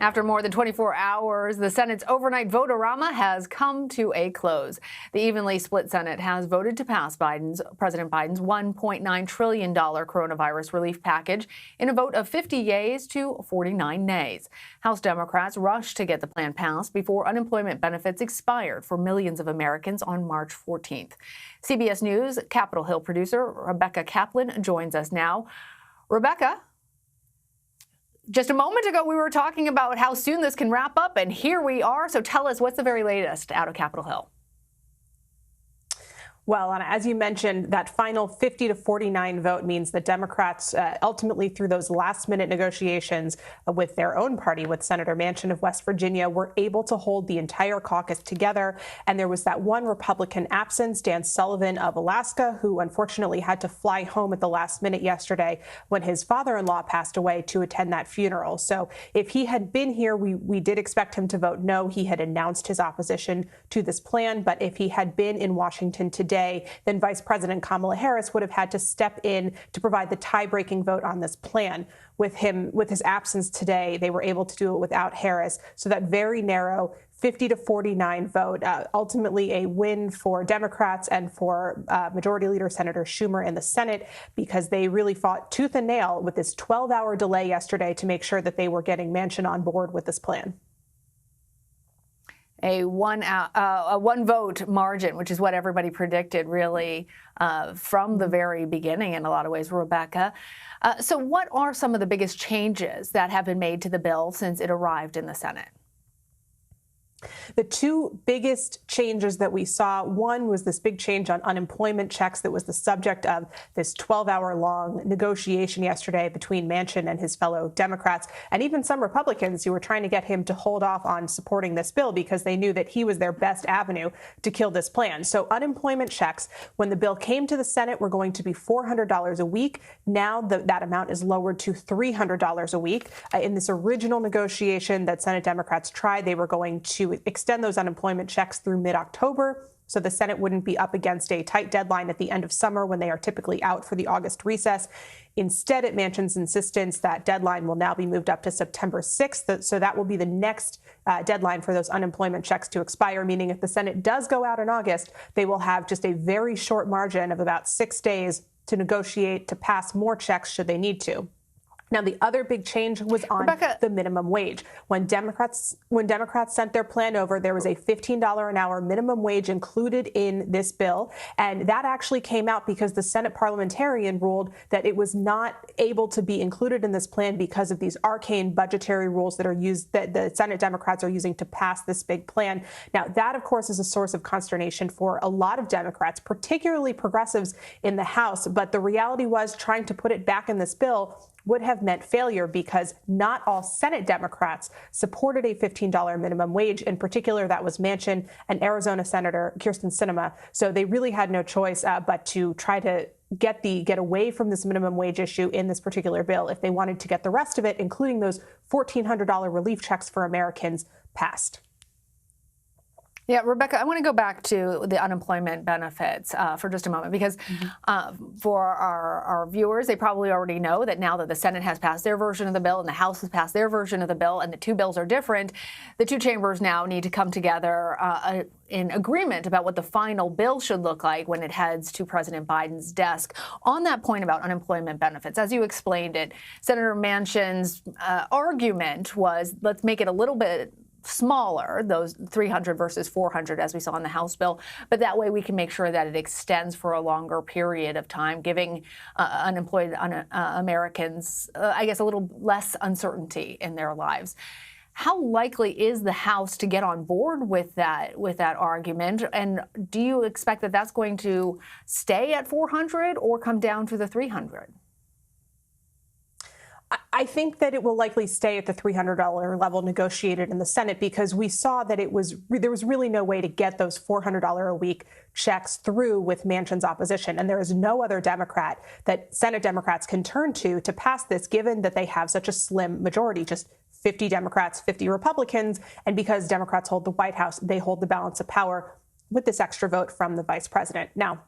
After more than 24 hours, the Senate's overnight vote-a-rama has come to a close. The evenly split Senate has voted to pass President Biden's $1.9 trillion coronavirus relief package in a vote of 50 yeas to 49 nays. House Democrats rushed to get the plan passed before unemployment benefits expired for millions of Americans on March 14th. CBS News Capitol Hill producer Rebecca Kaplan joins us now. Rebecca, just a moment ago, we were talking about how soon this can wrap up, and here we are. So tell us, what's the very latest out of Capitol Hill? Well, Anna, as you mentioned, that final 50 to 49 vote means that Democrats ultimately, through those last-minute negotiations with their own party, with Senator Manchin of West Virginia, were able to hold the entire caucus together. And there was that one Republican absence, Dan Sullivan of Alaska, who unfortunately had to fly home at the last minute yesterday when his father-in-law passed away to attend that funeral. So if he had been here, we did expect him to vote no. He had announced his opposition to this plan. But if he had been in Washington today, then Vice President Kamala Harris would have had to step in to provide the tie-breaking vote on this plan. With his absence today, they were able to do it without Harris. So that very narrow 50 to 49 vote, ultimately a win for Democrats and for Majority Leader Senator Schumer in the Senate, because they really fought tooth and nail with this 12-hour delay yesterday to make sure that they were getting Manchin on board with this plan. A one vote margin, which is what everybody predicted, really, from the very beginning in a lot of ways, Rebecca. So what are some of the biggest changes that have been made to the bill since it arrived in the Senate? The two biggest changes that we saw, one was this big change on unemployment checks that was the subject of this 12-hour-long negotiation yesterday between Manchin and his fellow Democrats, and even some Republicans who were trying to get him to hold off on supporting this bill because they knew that he was their best avenue to kill this plan. So unemployment checks, when the bill came to the Senate, were going to be $400 a week. Now that amount is lowered to $300 a week. In this original negotiation that Senate Democrats tried, they were going to extend those unemployment checks through mid-October, so the Senate wouldn't be up against a tight deadline at the end of summer when they are typically out for the August recess. Instead, at Manchin's insistence, that deadline will now be moved up to September 6th. So that will be the next deadline for those unemployment checks to expire, meaning if the Senate does go out in August, they will have just a very short margin of about 6 days to negotiate to pass more checks should they need to. Now, the other big change was on the minimum wage. When Democrats sent their plan over, there was a $15 an hour minimum wage included in this bill. And that actually came out because the Senate parliamentarian ruled that it was not able to be included in this plan because of these arcane budgetary rules that the Senate Democrats are using to pass this big plan. Now, that, of course, is a source of consternation for a lot of Democrats, particularly progressives in the House. But the reality was trying to put it back in this bill would have meant failure because not all Senate Democrats supported a $15 minimum wage. In particular, that was Manchin and Arizona Senator Kyrsten Sinema. So they really had no choice but to try to get away from this minimum wage issue in this particular bill if they wanted to get the rest of it, including those $1,400 relief checks for Americans, passed. Yeah, Rebecca, I want to go back to the unemployment benefits for just a moment, because for our viewers, they probably already know that now that the Senate has passed their version of the bill and the House has passed their version of the bill, and the two bills are different, the two chambers now need to come together in agreement about what the final bill should look like when it heads to President Biden's desk. On that point about unemployment benefits, as you explained it, Senator Manchin's argument was, let's make it a little bit smaller, those 300 versus 400, as we saw in the House bill. But that way we can make sure that it extends for a longer period of time, giving unemployed Americans, I guess, a little less uncertainty in their lives. How likely is the House to get on board with that argument? And do you expect that that's going to stay at 400 or come down to the 300? I think that it will likely stay at the $300 level negotiated in the Senate, because we saw that there was really no way to get those $400 a week checks through with Manchin's opposition. And there is no other Democrat that Senate Democrats can turn to pass this, given that they have such a slim majority, just 50 Democrats, 50 Republicans. And because Democrats hold the White House, they hold the balance of power with this extra vote from the vice president. Now,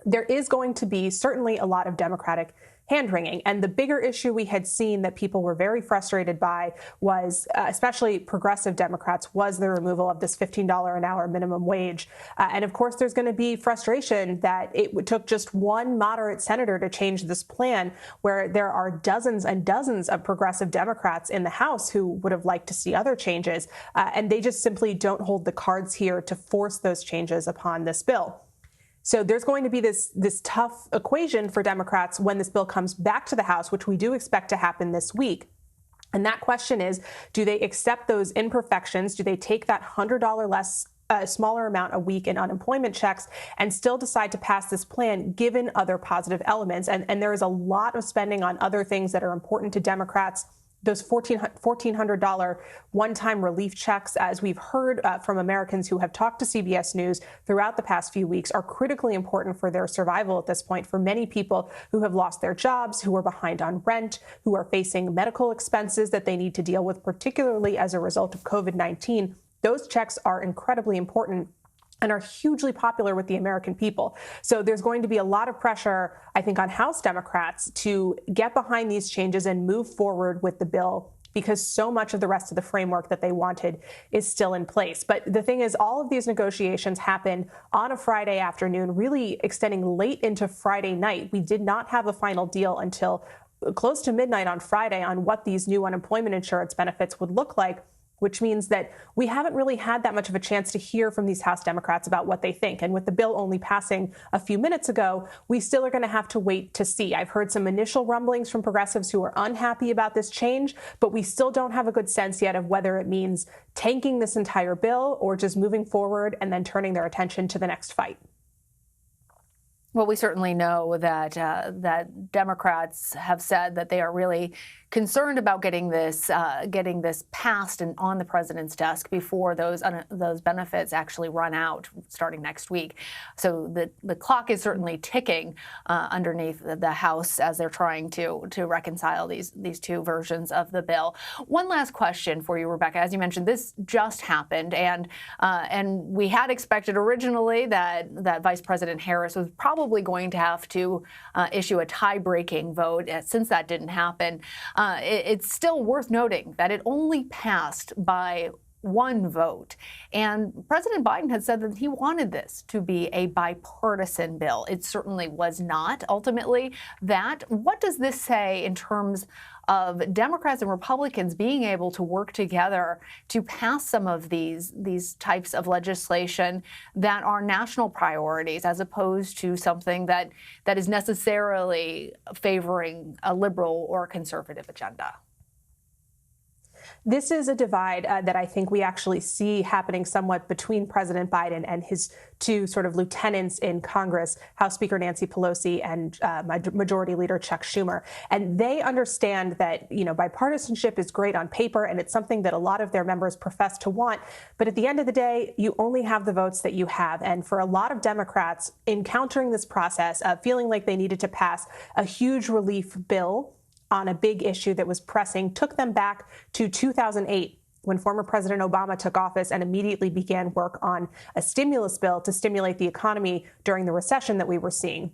there is going to be certainly a lot of Democratic hand-wringing. And the bigger issue we had seen that people were very frustrated by was, especially progressive Democrats, was the removal of this $15 an hour minimum wage. And of course, there's going to be frustration that it took just one moderate senator to change this plan, where there are dozens and dozens of progressive Democrats in the House who would have liked to see other changes. And they just simply don't hold the cards here to force those changes upon this bill. So there's going to be this tough equation for Democrats when this bill comes back to the House, which we do expect to happen this week. And that question is, do they accept those imperfections? Do they take that $100 less, smaller amount a week in unemployment checks and still decide to pass this plan given other positive elements? And there is a lot of spending on other things that are important to Democrats. Those $1,400 one-time relief checks, as we've heard from Americans who have talked to CBS News throughout the past few weeks, are critically important for their survival at this point for many people who have lost their jobs, who are behind on rent, who are facing medical expenses that they need to deal with, particularly as a result of COVID-19. Those checks are incredibly important and are hugely popular with the American people. So there's going to be a lot of pressure, I think, on House Democrats to get behind these changes and move forward with the bill, because so much of the rest of the framework that they wanted is still in place. But the thing is, all of these negotiations happened on a Friday afternoon, really extending late into Friday night. We did not have a final deal until close to midnight on Friday on what these new unemployment insurance benefits would look like, which means that we haven't really had that much of a chance to hear from these House Democrats about what they think. And with the bill only passing a few minutes ago, we still are going to have to wait to see. I've heard some initial rumblings from progressives who are unhappy about this change, but we still don't have a good sense yet of whether it means tanking this entire bill or just moving forward and then turning their attention to the next fight. Well, we certainly know that Democrats have said that they are really concerned about getting this passed and on the president's desk before those benefits actually run out starting next week. So the clock is certainly ticking underneath the House as they're trying to reconcile these two versions of the bill. One last question for you, Rebecca. As you mentioned, this just happened, and we had expected originally that Vice President Harris was probably going to have to issue a tie-breaking vote. Since that didn't happen, it's still worth noting that it only passed by one vote. And President Biden had said that he wanted this to be a bipartisan bill. It certainly was not ultimately that. What does this say in terms of Democrats and Republicans being able to work together to pass some of these types of legislation that are national priorities, as opposed to something that is necessarily favoring a liberal or conservative agenda? This is a divide that I think we actually see happening somewhat between President Biden and his two sort of lieutenants in Congress, House Speaker Nancy Pelosi and Majority Leader Chuck Schumer. And they understand that, bipartisanship is great on paper, and it's something that a lot of their members profess to want. But at the end of the day, you only have the votes that you have. And for a lot of Democrats, encountering this process of feeling like they needed to pass a huge relief bill on a big issue that was pressing took them back to 2008, when former President Obama took office and immediately began work on a stimulus bill to stimulate the economy during the recession that we were seeing.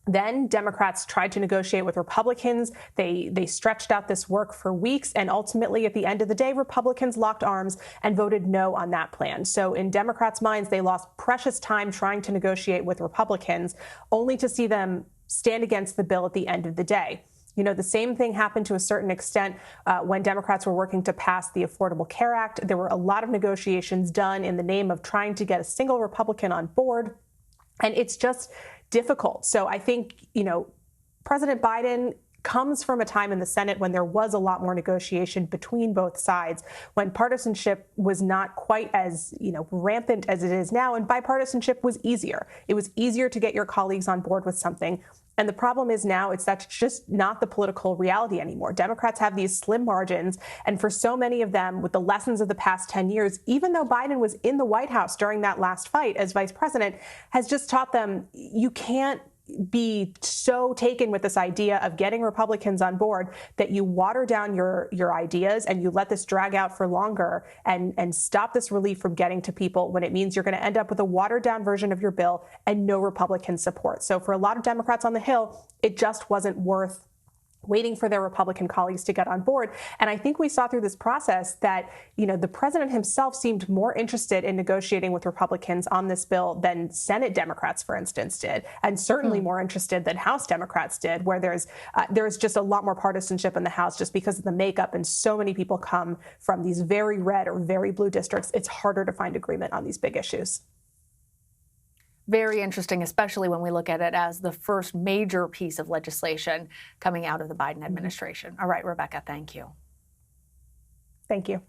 Then Democrats tried to negotiate with Republicans. They stretched out this work for weeks, and ultimately, at the end of the day, Republicans locked arms and voted no on that plan. So in Democrats' minds, they lost precious time trying to negotiate with Republicans, only to see them stand against the bill at the end of the day. The same thing happened to a certain extent when Democrats were working to pass the Affordable Care Act. There were a lot of negotiations done in the name of trying to get a single Republican on board, and it's just difficult. So I think, President Biden comes from a time in the Senate when there was a lot more negotiation between both sides, when partisanship was not quite as, rampant as it is now, and bipartisanship was easier. It was easier to get your colleagues on board with something. And the problem is now that's just not the political reality anymore. Democrats have these slim margins. And for so many of them, with the lessons of the past 10 years, even though Biden was in the White House during that last fight as vice president, has just taught them you can't be so taken with this idea of getting Republicans on board that you water down your ideas and you let this drag out for longer and stop this relief from getting to people when it means you're going to end up with a watered down version of your bill and no Republican support. So for a lot of Democrats on the Hill, it just wasn't worth waiting for their Republican colleagues to get on board. And I think we saw through this process that, the president himself seemed more interested in negotiating with Republicans on this bill than Senate Democrats, for instance, did, and certainly more interested than House Democrats did, where there's just a lot more partisanship in the House just because of the makeup, and so many people come from these very red or very blue districts. It's harder to find agreement on these big issues. Very interesting, especially when we look at it as the first major piece of legislation coming out of the Biden administration. All right, Rebecca, thank you. Thank you.